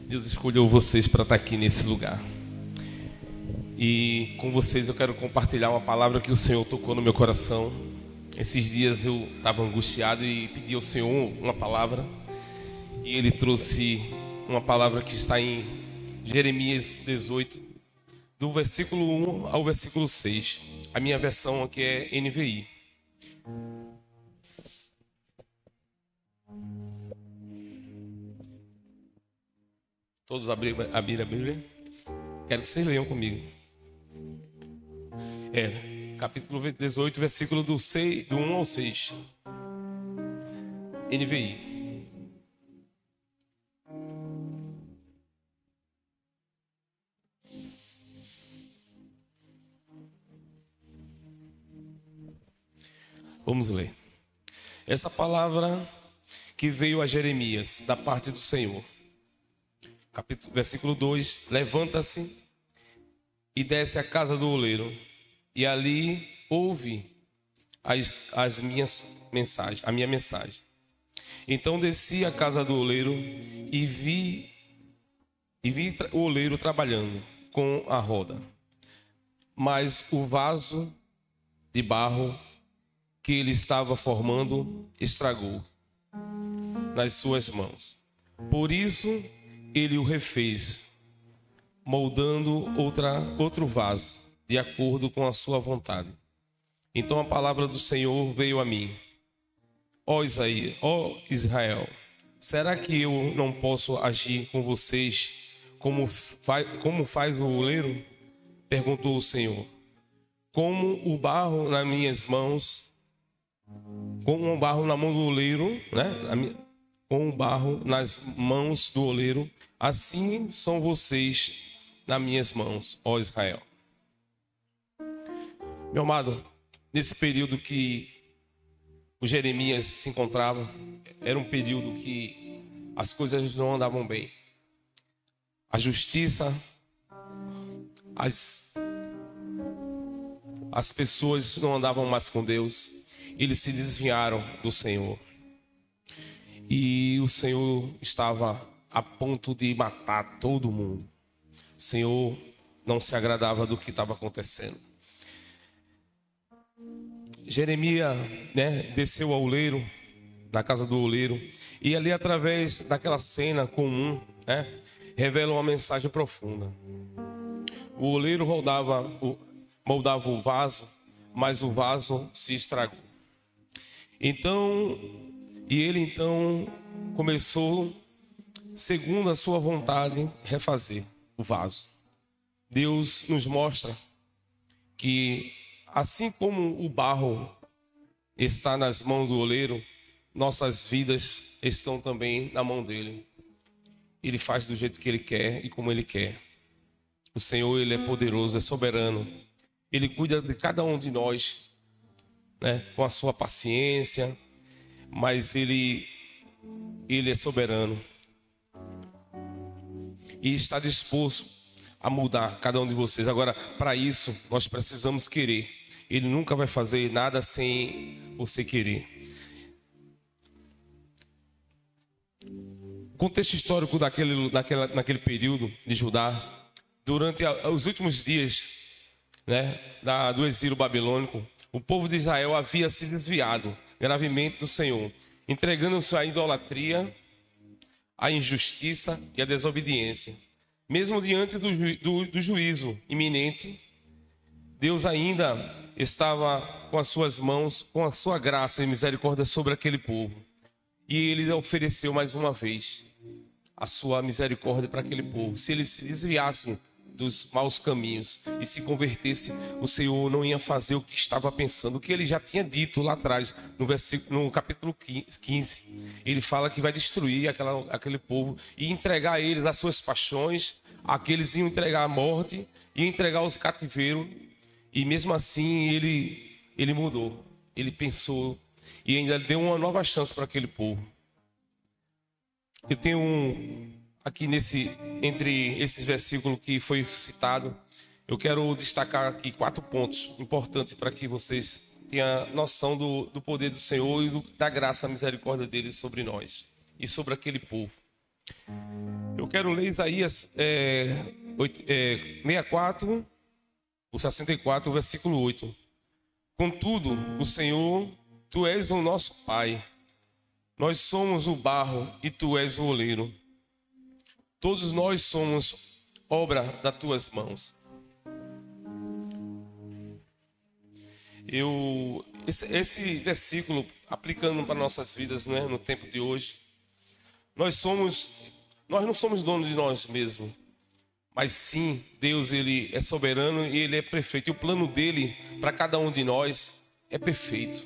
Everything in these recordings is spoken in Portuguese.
Deus escolheu vocês para estar aqui nesse lugar. E com vocês eu quero compartilhar uma palavra que o Senhor tocou no meu coração. Esses dias eu estava angustiado e pedi ao Senhor uma palavra. E Ele trouxe uma palavra que está em Jeremias 18, do versículo 1 ao versículo 6. A minha versão aqui é NVI. Todos abriram a Bíblia? Quero que vocês leiam comigo. Capítulo 18, versículo do 1 ao 6. NVI. Vamos ler. Essa palavra que veio a Jeremias da parte do Senhor. Versículo 2: Levanta-se e desce à casa do oleiro, e ali ouve a minha mensagem. Então desci à casa do oleiro e vi o oleiro trabalhando com a roda, mas o vaso de barro que ele estava formando estragou nas suas mãos. Por isso ele o refez, moldando outro vaso, de acordo com a sua vontade. Então a palavra do Senhor veio a mim. Ó Israel, será que eu não posso agir com vocês como faz o oleiro? Perguntou o Senhor. Como o barro nas minhas mãos, como o barro na mão do oleiro, né? Com o barro nas mãos do oleiro, assim são vocês nas minhas mãos, ó Israel. Meu amado, nesse período que o Jeremias se encontrava, era um período que as coisas não andavam bem. A justiça, as pessoas não andavam mais com Deus, eles se desviaram do Senhor. E o Senhor estava a ponto de matar todo mundo. O Senhor não se agradava do que estava acontecendo. Jeremias, desceu ao oleiro, na casa do oleiro, e ali, através daquela cena comum, revela uma mensagem profunda. O oleiro moldava o vaso, mas o vaso se estragou. E ele então começou, segundo a sua vontade, refazer o vaso. Deus nos mostra que, assim como o barro está nas mãos do oleiro, nossas vidas estão também na mão dele. Ele faz do jeito que ele quer e como ele quer. O Senhor, ele é poderoso, é soberano. Ele cuida de cada um de nós, com a sua paciência, mas ele é soberano e está disposto a mudar cada um de vocês. Agora, para isso, nós precisamos querer. Ele nunca vai fazer nada sem você querer. O contexto histórico naquele período de Judá, durante os últimos dias do exílio babilônico, o povo de Israel havia se desviado gravemente do Senhor, entregando-se à idolatria, à injustiça e à desobediência. Mesmo diante do juízo iminente, Deus ainda estava com as suas mãos, com a sua graça e misericórdia sobre aquele povo. E ele ofereceu mais uma vez a sua misericórdia para aquele povo. Se eles se desviassem dos maus caminhos e se convertesse, o Senhor não ia fazer o que estava pensando, o que ele já tinha dito lá atrás, no capítulo 15. Ele fala que vai destruir aquele povo e entregar a eles as suas paixões, aqueles iam entregar a morte, iam entregar os cativeiros, e mesmo assim ele mudou, ele pensou e ainda deu uma nova chance para aquele povo. Eu tenho aqui entre esses versículos que foi citado, eu quero destacar aqui 4 pontos importantes para que vocês tenham noção do poder do Senhor e da graça e misericórdia dele sobre nós e sobre aquele povo. Eu quero ler Isaías 64, o 64, versículo 8. Contudo, o Senhor, tu és o nosso Pai. Nós somos o barro e tu és o oleiro. Todos nós somos obra das tuas mãos. Esse versículo, aplicando para nossas vidas, né, no tempo de hoje, nós não somos donos de nós mesmos, mas sim, Deus, ele é soberano e ele é perfeito. E o plano dele para cada um de nós é perfeito.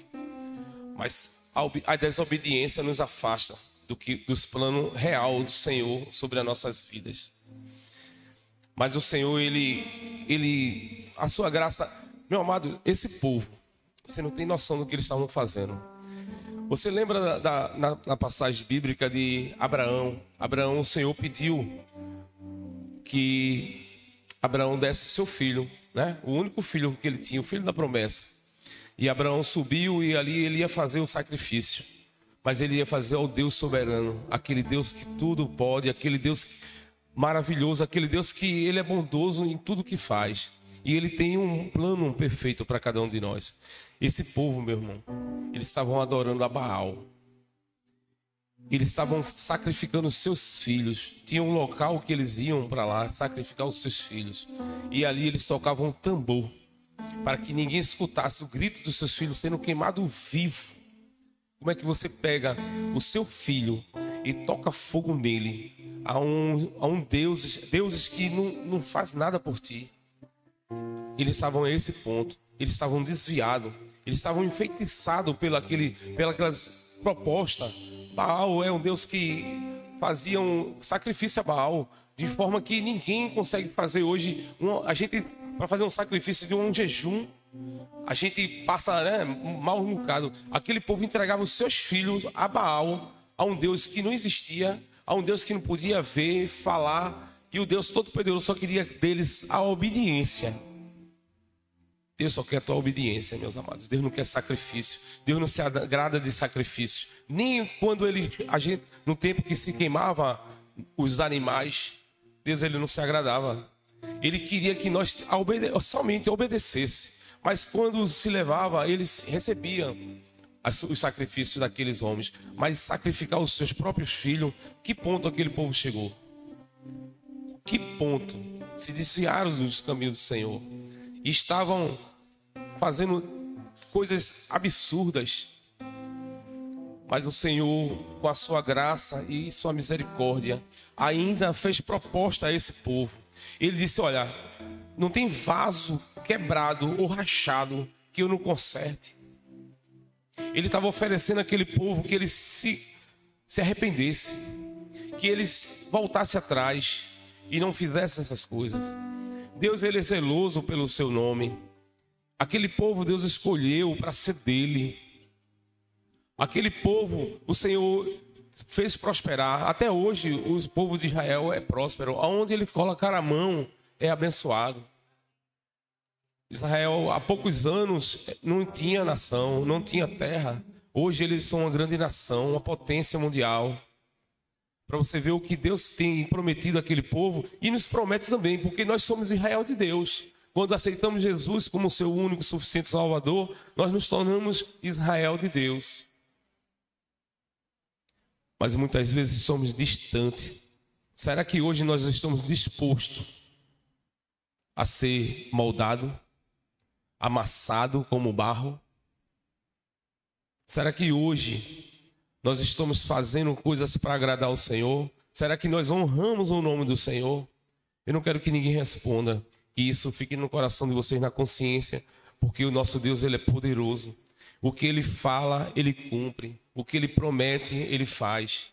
Mas a desobediência nos afasta dos planos real do Senhor sobre as nossas vidas. Mas o Senhor, a sua graça, meu amado, esse povo, você não tem noção do que eles estavam fazendo. Você lembra na passagem bíblica de Abraão? Abraão, o Senhor pediu que Abraão desse seu filho, né? O único filho que ele tinha, o filho da promessa. E Abraão subiu e ali ele ia fazer o sacrifício. Mas ele ia fazer ao Deus soberano, aquele Deus que tudo pode, aquele Deus maravilhoso, aquele Deus que ele é bondoso em tudo que faz. E ele tem um plano perfeito para cada um de nós. Esse povo, meu irmão, eles estavam adorando a Baal. Eles estavam sacrificando os seus filhos. Tinha um local que eles iam para lá sacrificar os seus filhos. E ali eles tocavam um tambor para que ninguém escutasse o grito dos seus filhos sendo queimado vivo. Como é que você pega o seu filho e toca fogo nele a um deuses que não faz nada por ti? Eles estavam a esse ponto. Eles estavam desviados. Eles estavam enfeitiçados pelas propostas. Baal é um Deus que fazia um sacrifício a Baal, de forma que ninguém consegue fazer hoje. Para fazer um sacrifício de um jejum, a gente passa, né, mal um bocado. Aquele povo entregava os seus filhos a Baal, a um Deus que não existia, a um Deus que não podia ver, falar, e o Deus Todo-Poderoso só queria deles a obediência. Deus só quer a tua obediência, meus amados. Deus não quer sacrifício. Deus não se agrada de sacrifício. Nem quando no tempo que se queimava os animais, Deus ele não se agradava. Ele queria que nós somente obedecesse. Mas quando se levava, eles recebiam os sacrifícios daqueles homens. Mas sacrificar os seus próprios filhos, que ponto aquele povo chegou? Que ponto? Se desviaram dos caminhos do Senhor. E estavam fazendo coisas absurdas. Mas o Senhor, com a sua graça e sua misericórdia, ainda fez proposta a esse povo. Ele disse, olha, não tem vaso quebrado ou rachado que eu não conserte. Ele estava oferecendo àquele povo que eles se arrependesse, que eles voltassem atrás e não fizessem essas coisas. Deus ele é zeloso pelo seu nome. Aquele povo Deus escolheu para ser dele. Aquele povo o Senhor fez prosperar. Até hoje o povo de Israel é próspero. Aonde ele colocar a mão é abençoado. Israel há poucos anos não tinha nação, não tinha terra. Hoje eles são uma grande nação, uma potência mundial. Para você ver o que Deus tem prometido àquele povo e nos promete também, porque nós somos Israel de Deus. Quando aceitamos Jesus como seu único, suficiente Salvador, nós nos tornamos Israel de Deus. Mas muitas vezes somos distantes. Será que hoje nós estamos dispostos a ser moldado, amassado como barro? Será que hoje nós estamos fazendo coisas para agradar ao Senhor? Será que nós honramos o nome do Senhor? Eu não quero que ninguém responda. Que isso fique no coração de vocês, na consciência. Porque o nosso Deus, ele é poderoso. O que ele fala, ele cumpre. O que ele promete, ele faz.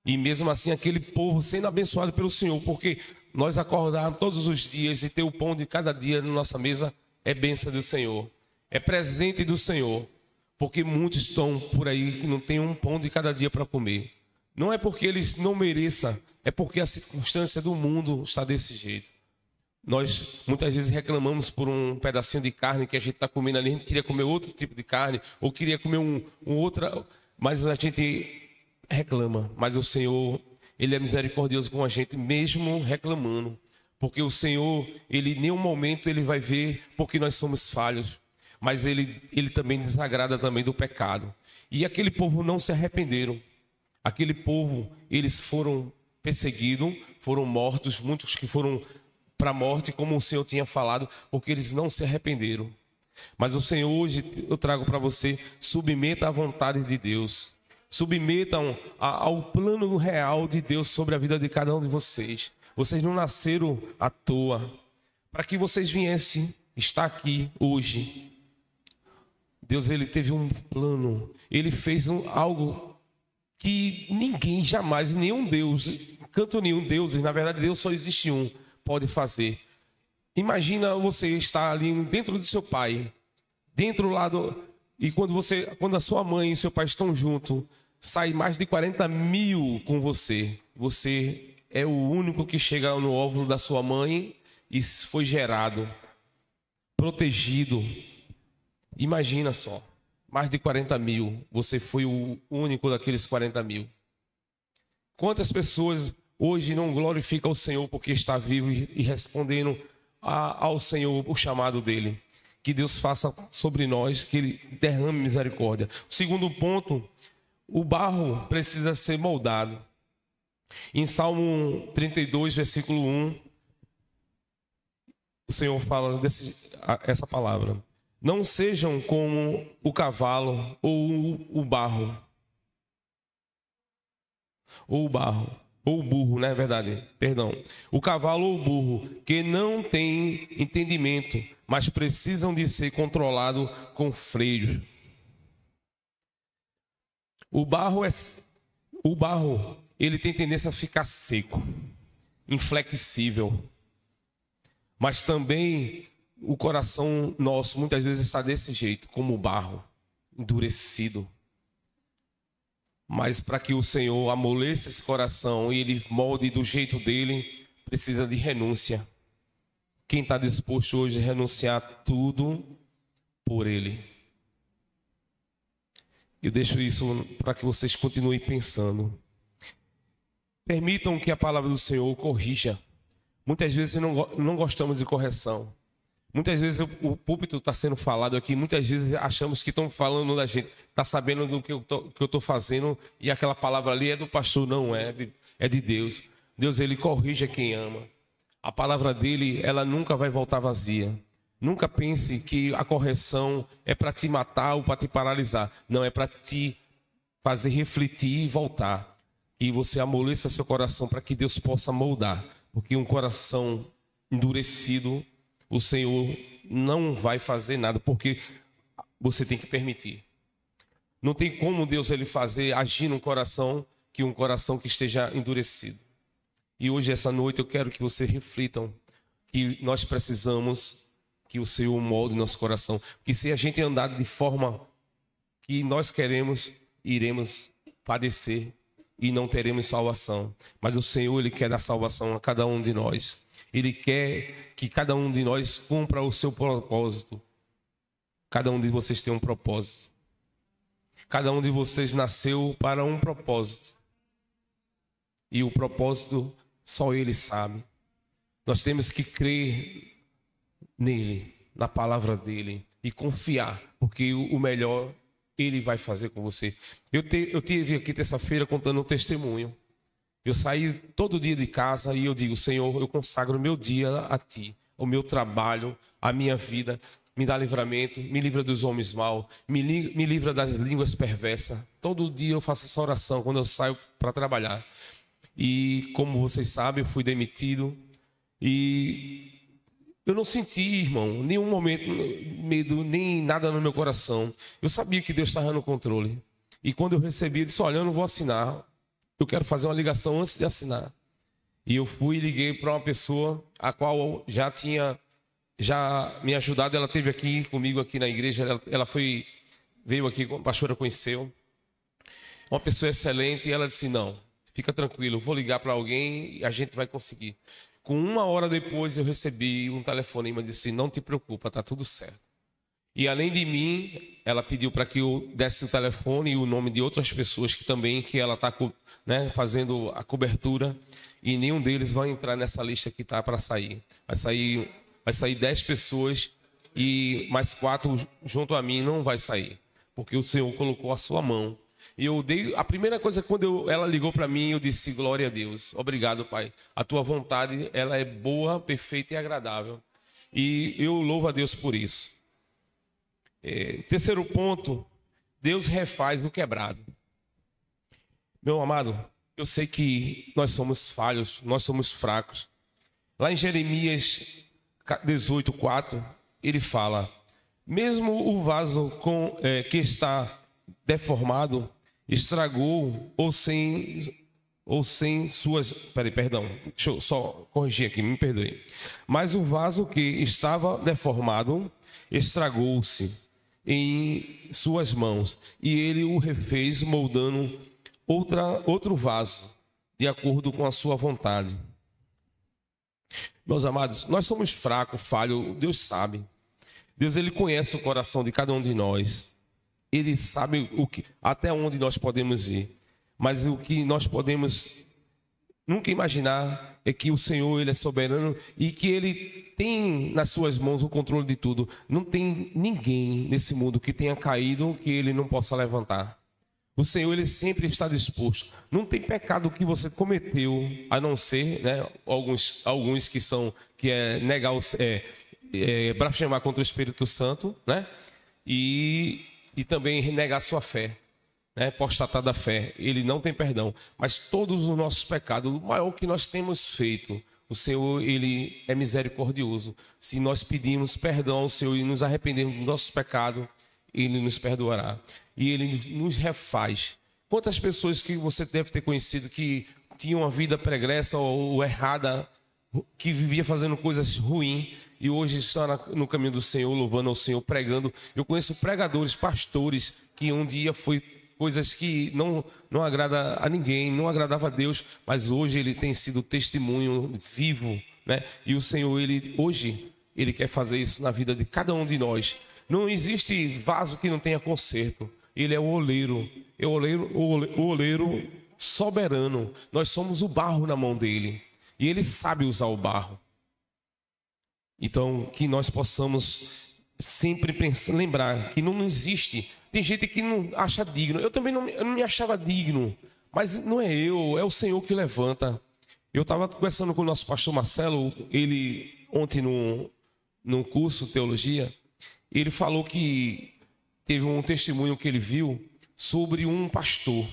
E mesmo assim, aquele povo sendo abençoado pelo Senhor. Porque nós acordarmos todos os dias e ter o pão de cada dia na nossa mesa é bênção do Senhor. É presente do Senhor. Porque muitos estão por aí que não têm um pão de cada dia para comer. Não é porque eles não mereçam, é porque a circunstância do mundo está desse jeito. Nós muitas vezes reclamamos por um pedacinho de carne que a gente está comendo ali. A gente queria comer outro tipo de carne, ou queria comer outra, mas a gente reclama. Mas o Senhor, Ele é misericordioso com a gente, mesmo reclamando. Porque o Senhor, Ele em nenhum momento Ele vai ver porque nós somos falhos. Mas Ele também desagrada também do pecado. E aquele povo não se arrependeram. Aquele povo, eles foram perseguidos, foram mortos, muitos que foram para a morte, como o Senhor tinha falado, porque eles não se arrependeram. Mas o Senhor, hoje, eu trago para você, submeta à vontade de Deus. Submetam ao plano real de Deus sobre a vida de cada um de vocês. Vocês não nasceram à toa. Para que vocês viessem estar aqui hoje. Deus, Ele teve um plano. Ele fez algo que ninguém jamais, nenhum Deus, canto nenhum Deus, na verdade Deus só existe um, pode fazer. Imagina você estar ali dentro do seu pai, dentro lá do... E quando a sua mãe e seu pai estão juntos, sai mais de 40 mil com você. Você é o único que chega no óvulo da sua mãe e foi gerado, protegido. Imagina só, mais de 40 mil, você foi o único daqueles 40 mil. Quantas pessoas hoje não glorificam o Senhor porque está vivo e respondendo ao Senhor o chamado dele? Que Deus faça sobre nós, que Ele derrame misericórdia. O segundo ponto, o barro precisa ser moldado. Em Salmo 32, versículo 1, o Senhor fala essa palavra. Não sejam como o cavalo ou o barro. Ou o barro. Ou o burro, não é verdade? Perdão. O cavalo ou o burro, que não têm entendimento, mas precisam de ser controlados com freios. O barro, ele tem tendência a ficar seco, inflexível. Mas também o coração nosso muitas vezes está desse jeito, como o barro, endurecido. Mas para que o Senhor amoleça esse coração e Ele molde do jeito dele, precisa de renúncia. Quem está disposto hoje a renunciar tudo por Ele? Eu deixo isso para que vocês continuem pensando. Permitam que a palavra do Senhor corrija. Muitas vezes não gostamos de correção. Muitas vezes o púlpito está sendo falado aqui, muitas vezes achamos que estão falando da gente, está sabendo do que eu estou fazendo e aquela palavra ali é do pastor, não é, é de Deus. Deus, Ele corrige quem ama. A palavra dele, ela nunca vai voltar vazia. Nunca pense que a correção é para te matar ou para te paralisar. Não, é para te fazer refletir e voltar. Que você amoleça seu coração para que Deus possa moldar. Porque um coração endurecido, o Senhor não vai fazer nada, porque você tem que permitir. Não tem como Deus Ele fazer, agir num coração que esteja endurecido. E hoje, essa noite, eu quero que vocês reflitam que nós precisamos que o Senhor molde nosso coração. Porque se a gente andar de forma que nós queremos, iremos padecer e não teremos salvação. Mas o Senhor, Ele quer dar salvação a cada um de nós. Ele quer que cada um de nós cumpra o seu propósito. Cada um de vocês tem um propósito. Cada um de vocês nasceu para um propósito. E o propósito só Ele sabe. Nós temos que crer nele, na palavra dele e confiar, porque o melhor Ele vai fazer com você. Eu tive aqui terça-feira contando um testemunho. Eu saí todo dia de casa e eu digo: Senhor, eu consagro o meu dia a Ti, o meu trabalho, a minha vida. Me dá livramento, me livra dos homens maus, me livra das línguas perversas. Todo dia eu faço essa oração quando eu saio para trabalhar. E como vocês sabem, eu fui demitido e eu não senti, irmão, nenhum momento medo, nem nada no meu coração. Eu sabia que Deus estava no controle. E quando eu recebi, eu disse: olha, eu não vou assinar. Eu quero fazer uma ligação antes de assinar. E eu fui e liguei para uma pessoa a qual já tinha me ajudado. Ela esteve aqui comigo aqui na igreja. Ela veio aqui, a pastora conheceu. Uma pessoa excelente. E ela disse: não, fica tranquilo, eu vou ligar para alguém e a gente vai conseguir. Com 1 hora depois eu recebi um telefonema e disse: não te preocupa, está tudo certo. E além de mim, ela pediu para que eu desse o telefone e o nome de outras pessoas que ela está, né, fazendo a cobertura, e nenhum deles vai entrar nessa lista que está para sair. Vai sair 10 pessoas e mais 4 junto a mim não vai sair, porque o Senhor colocou a sua mão. E eu dei a primeira coisa quando ela ligou para mim, eu disse: glória a Deus, obrigado, Pai. A tua vontade, ela é boa, perfeita e agradável. E eu louvo a Deus por isso. Terceiro ponto, Deus refaz o quebrado. Meu amado, eu sei que nós somos falhos, nós somos fracos. Lá em Jeremias 18:4, ele fala: mesmo o vaso que está deformado, estragou ou sem suas... Perdão, deixa eu só corrigir aqui, me perdoe. Mas o vaso que estava deformado estragou-se em suas mãos, e ele o refez, moldando outro vaso, de acordo com a sua vontade. Meus amados, nós somos fracos, falhos, Deus sabe. Deus, ele conhece o coração de cada um de nós. Ele sabe até onde nós podemos ir. Mas o que nós podemos nunca imaginar é que o Senhor, ele é soberano e que ele tem nas suas mãos o controle de tudo. Não tem ninguém nesse mundo que tenha caído que ele não possa levantar. O Senhor, ele sempre está disposto. Não tem pecado que você cometeu, a não ser, né, alguns que é negar, blasfemar contra o Espírito Santo, né, e também negar sua fé, né, apostatar da fé. Ele não tem perdão. Mas todos os nossos pecados, o maior que nós temos feito, o Senhor, ele é misericordioso. Se nós pedimos perdão ao Senhor e nos arrependermos do nosso pecado, ele nos perdoará. E ele nos refaz. Quantas pessoas que você deve ter conhecido que tinham uma vida pregressa ou errada, que vivia fazendo coisas ruins, e hoje está no caminho do Senhor, louvando ao Senhor, pregando. Eu conheço pregadores, pastores, que um dia foi coisas que não agrada a ninguém, não agradava a Deus, mas hoje ele tem sido testemunho vivo, né? E o Senhor, hoje, ele quer fazer isso na vida de cada um de nós. Não existe vaso que não tenha conserto. Ele é o oleiro, o oleiro soberano. Nós somos o barro na mão dele. E ele sabe usar o barro. Então, que nós possamos sempre lembrar que não existe. Tem gente que não acha digno. Eu também não me achava digno. Mas não é eu, é o Senhor que levanta. Eu estava conversando com o nosso pastor Marcelo, ele ontem num curso de teologia, ele falou que teve um testemunho que ele viu sobre um pastor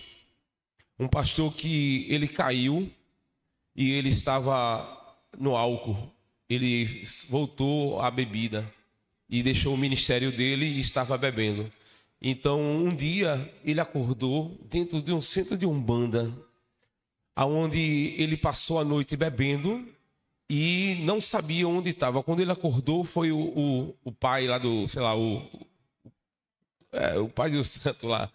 que ele caiu e ele estava no álcool. Ele voltou à bebida e deixou o ministério dele e estava bebendo. Então, um dia, ele acordou dentro de um centro de Umbanda, onde ele passou a noite bebendo e não sabia onde estava. Quando ele acordou, foi o pai lá do, sei lá, o pai do santo lá,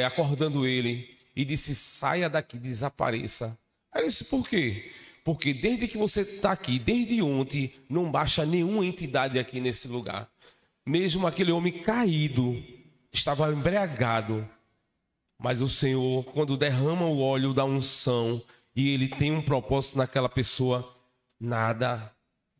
acordando ele e disse: saia daqui, desapareça. Aí ele disse: por quê? Porque desde que você está aqui, desde ontem, não baixa nenhuma entidade aqui nesse lugar. Mesmo aquele homem caído, estava embriagado. Mas o Senhor, quando derrama o óleo da unção e ele tem um propósito naquela pessoa, nada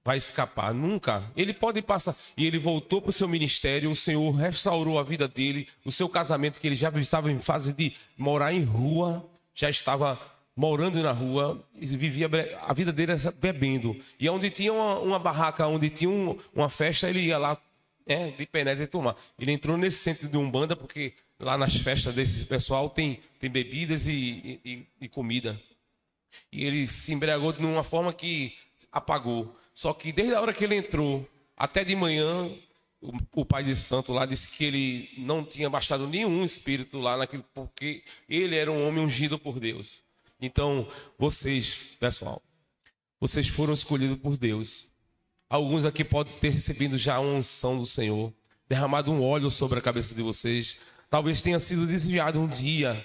vai escapar, nunca. Ele pode passar. E ele voltou para o seu ministério, o Senhor restaurou a vida dele, o seu casamento, que ele já estava em fase de morar em rua, já estava morando na rua, e vivia a vida dele bebendo. E onde tinha uma barraca, onde tinha uma festa, ele ia lá de penetra e tomar. Ele entrou nesse centro de Umbanda, porque lá nas festas desse pessoal tem bebidas e comida. E ele se embriagou de uma forma que apagou. Só que desde a hora que ele entrou, até de manhã, o pai de santo lá disse que ele não tinha baixado nenhum espírito lá naquilo, porque ele era um homem ungido por Deus. Então, vocês, pessoal, vocês foram escolhidos por Deus. Alguns aqui podem ter recebido já a unção do Senhor, derramado um óleo sobre a cabeça de vocês. Talvez tenha sido desviado um dia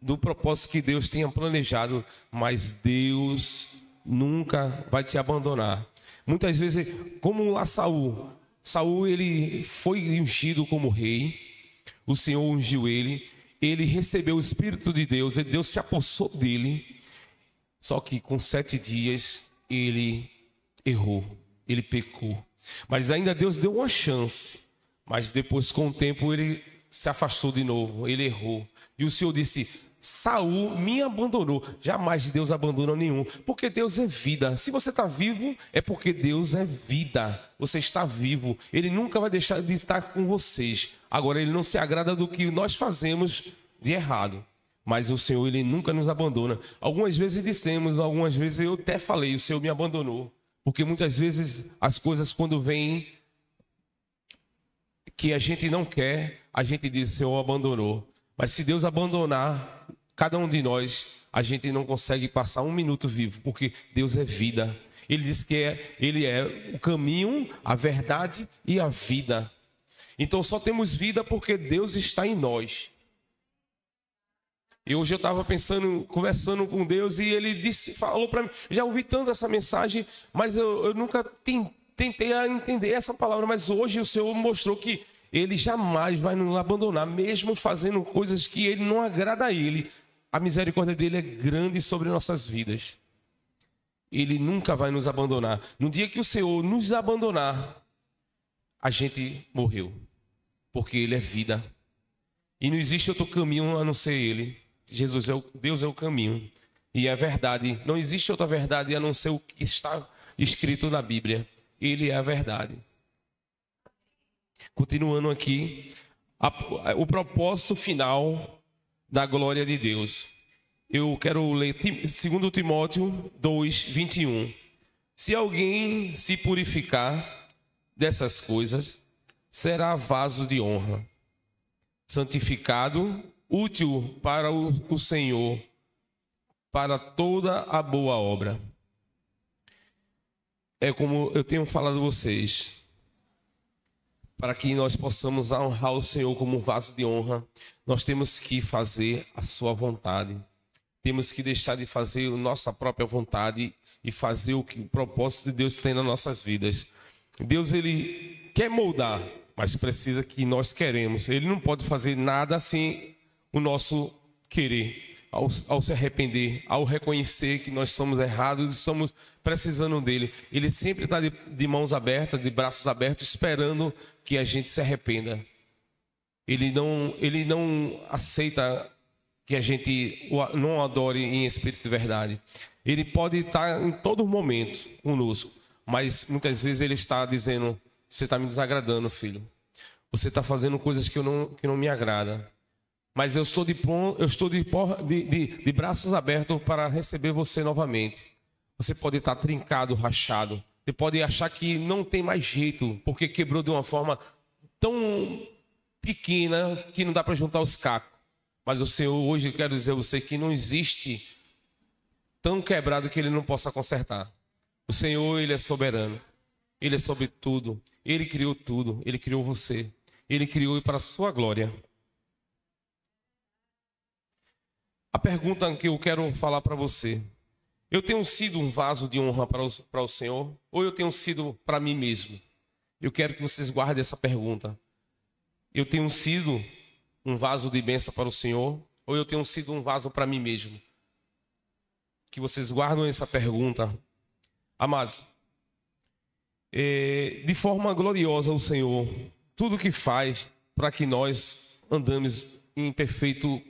do propósito que Deus tenha planejado, mas Deus nunca vai te abandonar. Muitas vezes, como lá Saul, Saul, ele foi ungido como rei, o Senhor ungiu ele, ele recebeu o Espírito de Deus, Deus se apossou dele, só que com 7 dias ele errou, ele pecou. Mas ainda Deus deu uma chance, mas depois com o tempo ele se afastou de novo, ele errou. E o Senhor disse: Saul me abandonou. Jamais Deus abandona nenhum, porque Deus é vida. Se você está vivo, é porque Deus é vida. Você está vivo, Ele nunca vai deixar de estar com vocês. Agora, Ele não se agrada do que nós fazemos de errado, mas o Senhor, Ele nunca nos abandona. Algumas vezes dissemos, algumas vezes eu até falei: o Senhor me abandonou. Porque muitas vezes as coisas, quando vêm que a gente não quer, a gente diz: o Senhor abandonou. Mas se Deus abandonar cada um de nós, a gente não consegue passar um minuto vivo, porque Deus é vida. Ele diz que Ele é o caminho, a verdade e a vida. Então só temos vida porque Deus está em nós. E hoje eu estava pensando, conversando com Deus, e Ele falou para mim, já ouvi tanto essa mensagem, mas eu nunca tentei entender essa palavra, mas hoje o Senhor mostrou que Ele jamais vai nos abandonar, mesmo fazendo coisas que Ele não agrada a Ele. A misericórdia dele é grande sobre nossas vidas. Ele nunca vai nos abandonar. No dia que o Senhor nos abandonar, a gente morreu, porque Ele é vida. E não existe outro caminho a não ser Ele. Deus é o caminho. E é verdade. Não existe outra verdade a não ser o que está escrito na Bíblia. Ele é a verdade. Continuando aqui, o propósito final da glória de Deus. Eu quero ler 2 Timóteo 2, 21. Se alguém se purificar dessas coisas, será vaso de honra, santificado, útil para o Senhor, para toda a boa obra. É como eu tenho falado a vocês, para que nós possamos honrar o Senhor como um vaso de honra, nós temos que fazer a sua vontade. Temos que deixar de fazer a nossa própria vontade e fazer o que o propósito de Deus tem nas nossas vidas. Deus, Ele quer moldar, mas precisa que nós queremos. Ele não pode fazer nada sem o nosso querer. Ao se arrepender, ao reconhecer que nós somos errados e estamos precisando dele. Ele sempre está de mãos abertas, de braços abertos, esperando que a gente se arrependa. Ele não aceita que a gente não adore em espírito de verdade. Ele pode estar em todo momento conosco, mas muitas vezes ele está dizendo: você está me desagradando, filho. Você está fazendo coisas que não me agradam. Mas eu estou de braços abertos para receber você novamente. Você pode estar trincado, rachado. Você pode achar que não tem mais jeito, porque quebrou de uma forma tão pequena que não dá para juntar os cacos. Mas o Senhor, hoje, eu quero dizer a você que não existe tão quebrado que Ele não possa consertar. O Senhor, Ele é soberano. Ele é sobre tudo. Ele criou você. Ele criou para a sua glória. A pergunta que eu quero falar para você: eu tenho sido um vaso de honra para o Senhor? Ou eu tenho sido para mim mesmo? Eu quero que vocês guardem essa pergunta. Eu tenho sido um vaso de bênção para o Senhor? Ou eu tenho sido um vaso para mim mesmo? Que vocês guardem essa pergunta. Amados, de forma gloriosa o Senhor, tudo que faz para que nós andamos em perfeito...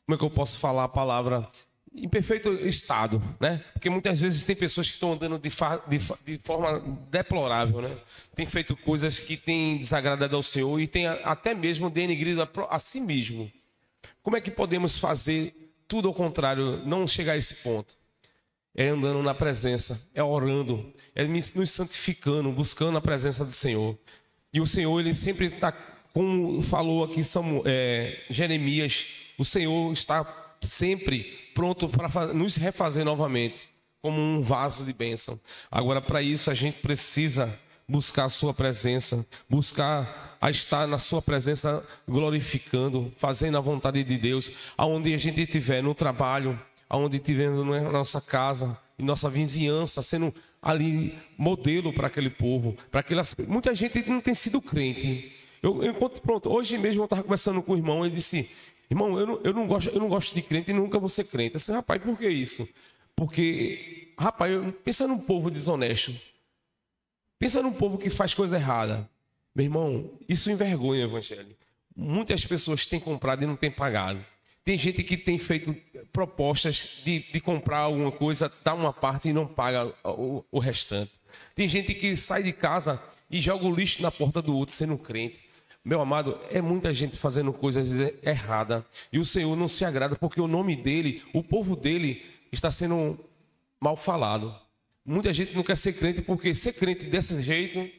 Como é que eu posso falar a palavra? Em perfeito estado, né? Porque muitas vezes tem pessoas que estão andando de forma deplorável, né? Tem feito coisas que têm desagradado ao Senhor e tem até mesmo denegrido a si mesmo. Como é que podemos fazer tudo ao contrário, não chegar a esse ponto? É andando na presença, é orando, é nos santificando, buscando a presença do Senhor. E o Senhor, Ele sempre está, como falou aqui Jeremias, o Senhor está sempre pronto para nos refazer novamente, como um vaso de bênção. Agora, para isso, a gente precisa buscar a sua presença, buscar a estar na sua presença glorificando, fazendo a vontade de Deus, aonde a gente estiver, no trabalho, aonde estiver na nossa casa, em nossa vizinhança, sendo ali modelo para aquele povo, para aquelas. Muita gente não tem sido crente. Pronto, hoje mesmo eu estava conversando com o irmão, ele disse: irmão, eu não gosto de crente e nunca vou ser crente. Eu disse: rapaz, por que isso? Porque, rapaz, pensa num povo desonesto, pensa num povo que faz coisa errada. Meu irmão, isso envergonha o evangelho. Muitas pessoas têm comprado e não têm pagado. Tem gente que tem feito propostas de comprar alguma coisa, dá uma parte e não paga o restante. Tem gente que sai de casa e joga o lixo na porta do outro sendo crente. Meu amado, é muita gente fazendo coisas erradas. E o Senhor não se agrada porque o nome dele, o povo dele, está sendo mal falado. Muita gente não quer ser crente porque ser crente desse jeito,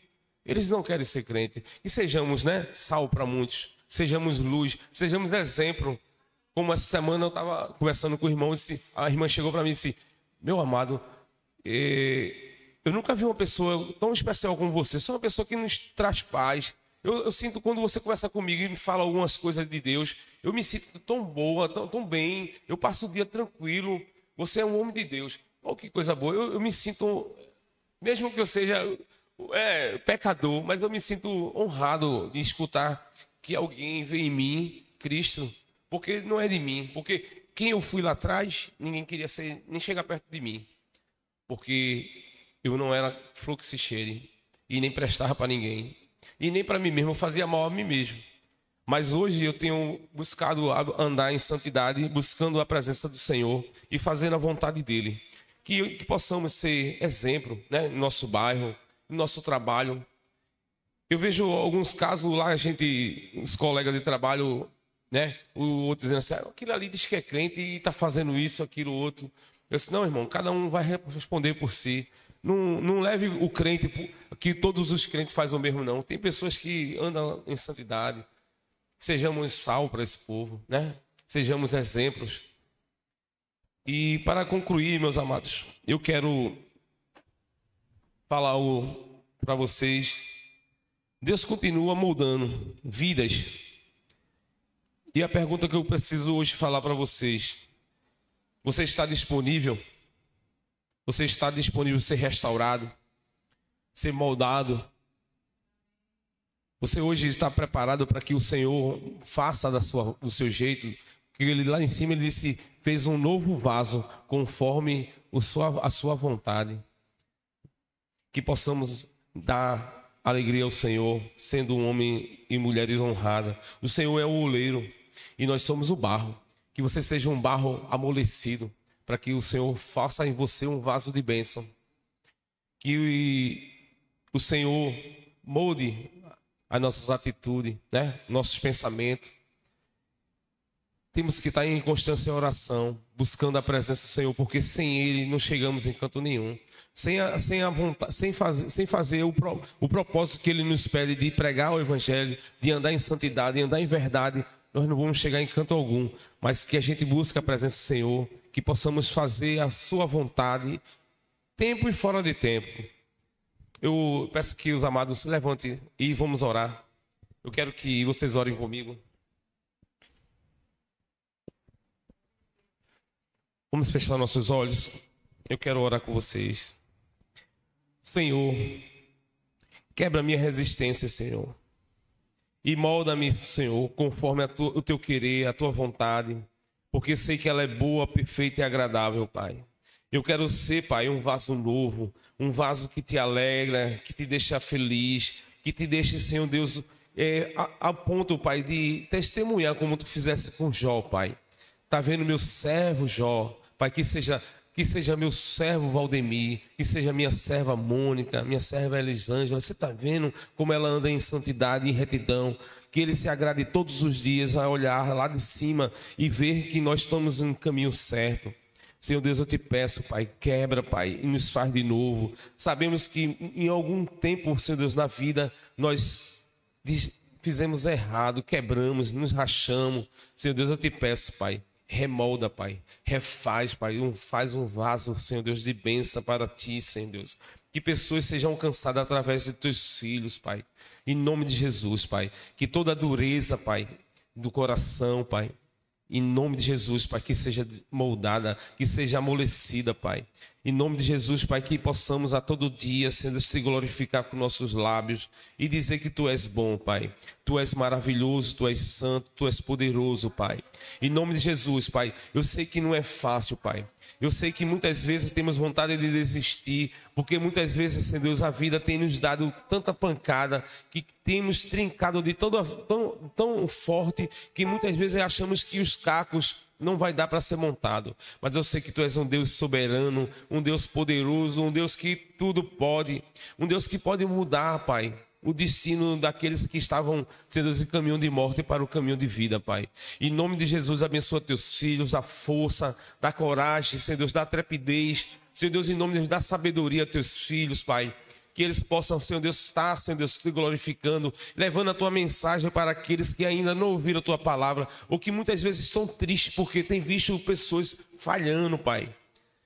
eles não querem ser crente. E sejamos, né, sal para muitos. Sejamos luz, sejamos exemplo. Como essa semana eu estava conversando com o irmão, a irmã chegou para mim e disse: meu amado, eu nunca vi uma pessoa tão especial como você. Você é uma pessoa que nos traz paz. Eu sinto quando você conversa comigo e me fala algumas coisas de Deus, eu me sinto tão boa, tão bem. Eu passo o dia tranquilo. Você é um homem de Deus. Oh, que coisa boa. Eu me sinto, mesmo que eu seja pecador, mas eu me sinto honrado de escutar que alguém vê em mim Cristo. Porque não é de mim. Porque quem eu fui lá atrás, ninguém queria nem chegar perto de mim. Porque eu não era flor que se cheire. E nem prestava para ninguém. E nem para mim mesmo, eu fazia mal a mim mesmo. Mas hoje eu tenho buscado andar em santidade, buscando a presença do Senhor e fazendo a vontade dEle. Que possamos ser exemplo, né, no nosso bairro, no nosso trabalho. Eu vejo alguns casos lá, os colegas de trabalho, né, o outro dizendo assim: aquilo ali diz que é crente e está fazendo isso, aquilo, outro. Eu disse: não, irmão, cada um vai responder por si. Não leve o crente, que todos os crentes fazem o mesmo, não. Tem pessoas que andam em santidade. Sejamos sal para esse povo, né? Sejamos exemplos. E para concluir, meus amados, eu quero falar para vocês: Deus continua moldando vidas. E a pergunta que eu preciso hoje falar para vocês: você está disponível? Você está disponível a ser restaurado, ser moldado? Você hoje está preparado para que o Senhor faça do seu jeito? Que ele lá em cima ele disse: fez um novo vaso conforme a sua vontade. Que possamos dar alegria ao Senhor, sendo um homem e mulher honrada. O Senhor é o oleiro e nós somos o barro. Que você seja um barro amolecido, para que o Senhor faça em você um vaso de bênção. Que o Senhor molde as nossas atitudes, né? Nossos pensamentos. Temos que estar em constância em oração, buscando a presença do Senhor, porque sem Ele não chegamos em canto nenhum. Sem fazer o propósito que Ele nos pede de pregar o Evangelho, de andar em santidade, de andar em verdade, nós não vamos chegar em canto algum. Mas que a gente busque a presença do Senhor, que possamos fazer a sua vontade, tempo e fora de tempo. Eu peço que os amados se levantem e vamos orar. Eu quero que vocês orem comigo. Vamos fechar nossos olhos. Eu quero orar com vocês. Senhor, quebra a minha resistência, Senhor. E molda-me, Senhor, conforme o teu querer, a tua vontade. Porque sei que ela é boa, perfeita e agradável, Pai. Eu quero ser, Pai, um vaso novo, um vaso que te alegra, que te deixa feliz, que te deixe, Senhor Deus, a ponto, Pai, de testemunhar como tu fizesse com Jó, Pai. Tá vendo meu servo Jó, Pai, que seja meu servo Valdemir, que seja minha serva Mônica, minha serva Elisângela. Você está vendo como ela anda em santidade e em retidão? Que ele se agrade todos os dias a olhar lá de cima e ver que nós estamos no caminho certo. Senhor Deus, eu te peço, Pai, quebra, Pai, e nos faz de novo. Sabemos que em algum tempo, Senhor Deus, na vida, nós fizemos errado, quebramos, nos rachamos. Senhor Deus, eu te peço, Pai, remolda, Pai, refaz, Pai, faz um vaso, Senhor Deus, de bênção para ti, Senhor Deus. Que pessoas sejam alcançadas através de teus filhos, Pai. Em nome de Jesus, Pai. Que toda a dureza, Pai, do coração, Pai, em nome de Jesus, Pai, que seja moldada, que seja amolecida, Pai. Em nome de Jesus, Pai, que possamos a todo dia, Senhor Deus, te glorificar com nossos lábios e dizer que Tu és bom, Pai. Tu és maravilhoso, Tu és santo, Tu és poderoso, Pai. Em nome de Jesus, Pai, eu sei que não é fácil, Pai. Eu sei que muitas vezes temos vontade de desistir, porque muitas vezes, Senhor Deus, a vida tem nos dado tanta pancada, que temos trincado de tão forte, que muitas vezes achamos que os cacos não vai dar para ser montado. Mas eu sei que Tu és um Deus soberano, um Deus poderoso, um Deus que tudo pode, um Deus que pode mudar, Pai, o destino daqueles que estavam, Senhor Deus, em caminho de morte para o caminho de vida, Pai. Em nome de Jesus, abençoa Teus filhos, dá força, dá coragem, Senhor Deus, dá trepidez, Senhor Deus, em nome de Deus, dá sabedoria a Teus filhos, Pai. Que eles possam, Senhor Deus, estar, Senhor Deus, te glorificando, levando a Tua mensagem para aqueles que ainda não ouviram a Tua palavra, ou que muitas vezes estão tristes porque têm visto pessoas falhando, Pai.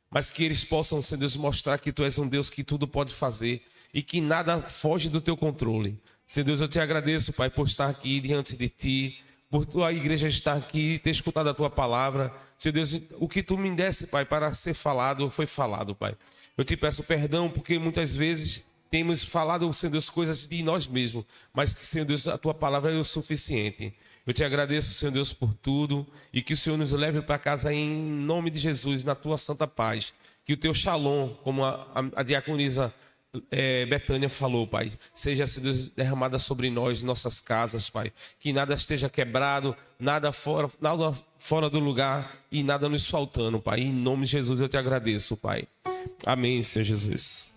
Mas que eles possam, Senhor Deus, mostrar que Tu és um Deus que tudo pode fazer e que nada foge do Teu controle. Senhor Deus, eu Te agradeço, Pai, por estar aqui diante de Ti, por Tua igreja estar aqui e ter escutado a Tua palavra. Senhor Deus, o que Tu me desse, Pai, para ser falado, foi falado, Pai. Eu Te peço perdão porque muitas vezes temos falado, Senhor Deus, coisas de nós mesmos, mas que, Senhor Deus, a Tua palavra é o suficiente. Eu Te agradeço, Senhor Deus, por tudo e que o Senhor nos leve para casa em nome de Jesus, na Tua santa paz. Que o Teu shalom, como a diaconisa Betânia falou, Pai, seja, Senhor Deus, derramada sobre nós, nossas casas, Pai. Que nada esteja quebrado, nada fora do lugar e nada nos faltando, Pai. Em nome de Jesus eu Te agradeço, Pai. Amém, Senhor Jesus.